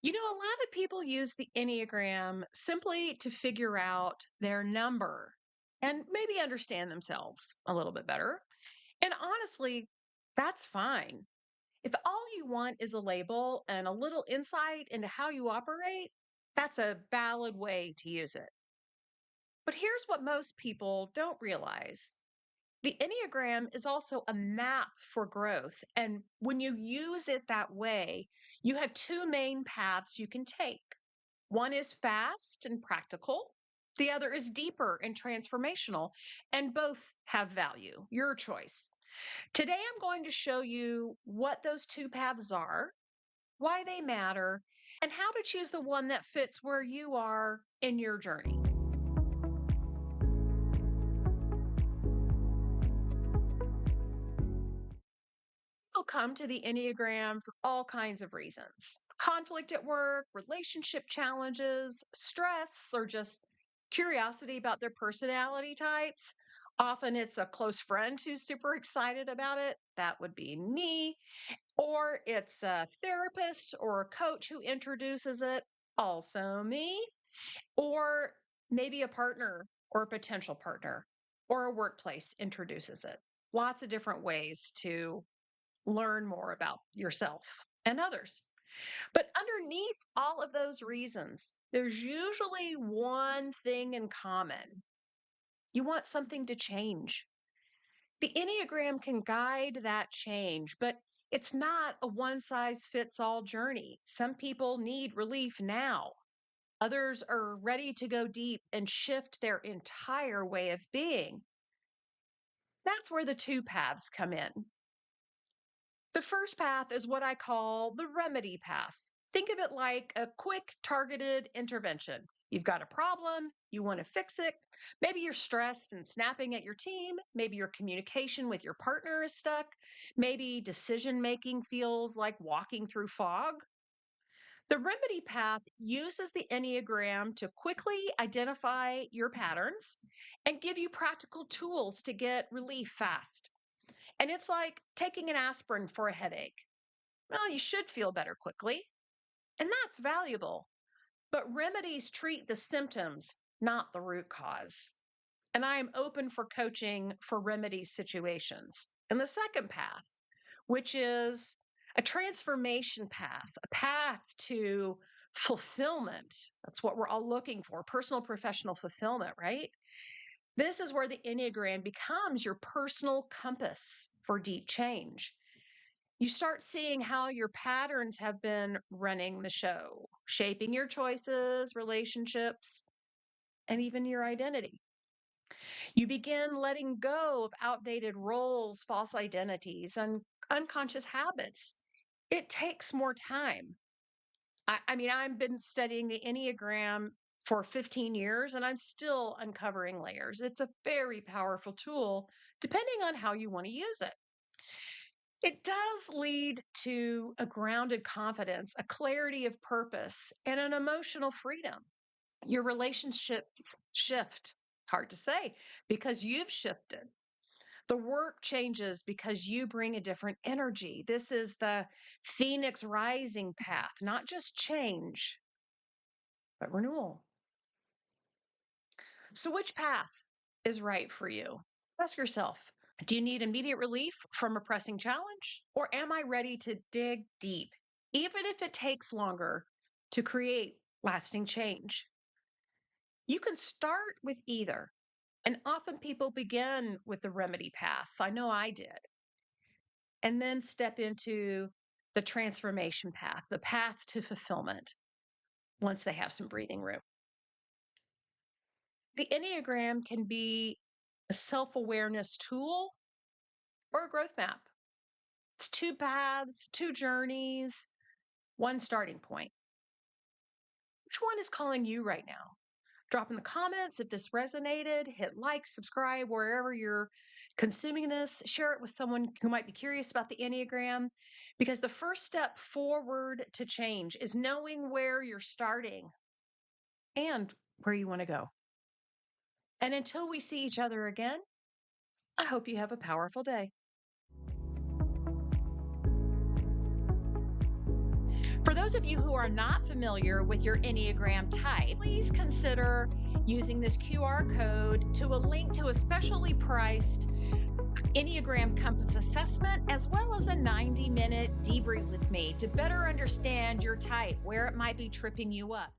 A lot of people use the Enneagram simply to figure out their number and maybe understand themselves a little bit better. And honestly, that's fine. If all you want is a label and a little insight into how you operate, that's a valid way to use it. But here's what most people don't realize. The Enneagram is also a map for growth. And when you use it that way, you have two main paths you can take. One is fast and practical, the other is deeper and transformational, and both have value. Your choice. Today, I'm going to show you what those two paths are, why they matter, and how to choose the one that fits where you are in your journey. People come to the Enneagram for all kinds of reasons: conflict at work, relationship challenges, stress, or just curiosity about their personality types. Often it's a close friend who's super excited about it. That would be me. Or it's a therapist or a coach who introduces it. Also me. Or maybe a partner or a potential partner or a workplace introduces it. Lots of different ways to learn more about yourself and others. But underneath all of those reasons, there's usually one thing in common. You want something to change. The Enneagram can guide that change, but it's not a one size fits all journey. Some people need relief now. Others are ready to go deep and shift their entire way of being. That's where the two paths come in. The first path is what I call the remedy path. Think of it like a quick, targeted intervention. You've got a problem, you want to fix it. Maybe you're stressed and snapping at your team. Maybe your communication with your partner is stuck. Maybe decision making feels like walking through fog. The remedy path uses the Enneagram to quickly identify your patterns and give you practical tools to get relief fast. And it's like taking an aspirin for a headache. Well, you should feel better quickly, and that's valuable. But remedies treat the symptoms, not the root cause. And I am open for coaching for remedy situations. And the second path, which is a transformation path, a path to fulfillment. That's what we're all looking for: personal, professional fulfillment, right? This is where the Enneagram becomes your personal compass for deep change. You start seeing how your patterns have been running the show, shaping your choices, relationships, and even your identity. You begin letting go of outdated roles, false identities, and unconscious habits. It takes more time. I mean, I've been studying the Enneagram for 15 years and I'm still uncovering layers. It's a very powerful tool, depending on how you want to use it. It does lead to a grounded confidence, a clarity of purpose, and an emotional freedom. Your relationships shift. Hard to say because you've shifted. The work changes because you bring a different energy. This is the Phoenix rising path, not just change, but renewal. So, which path is right for you? Ask yourself, do you need immediate relief from a pressing challenge? Or am I ready to dig deep, even if it takes longer to create lasting change? You can start with either. And often people begin with the remedy path. I know I did. And then step into the transformation path, the path to fulfillment once they have some breathing room. The Enneagram can be a self awareness tool or a growth map. It's two paths, two journeys, one starting point. Which one is calling you right now? Drop in the comments if this resonated. Hit like, subscribe wherever you're consuming this. Share it with someone who might be curious about the Enneagram, because the first step forward to change is knowing where you're starting and where you want to go. And until we see each other again, I hope you have a powerful day. For those those of you who are not familiar with your Enneagram type, please consider using this QR code to a link to a specially priced Enneagram Compass assessment, as well as a 90-minute debrief with me to better understand your type, where it might be tripping you up.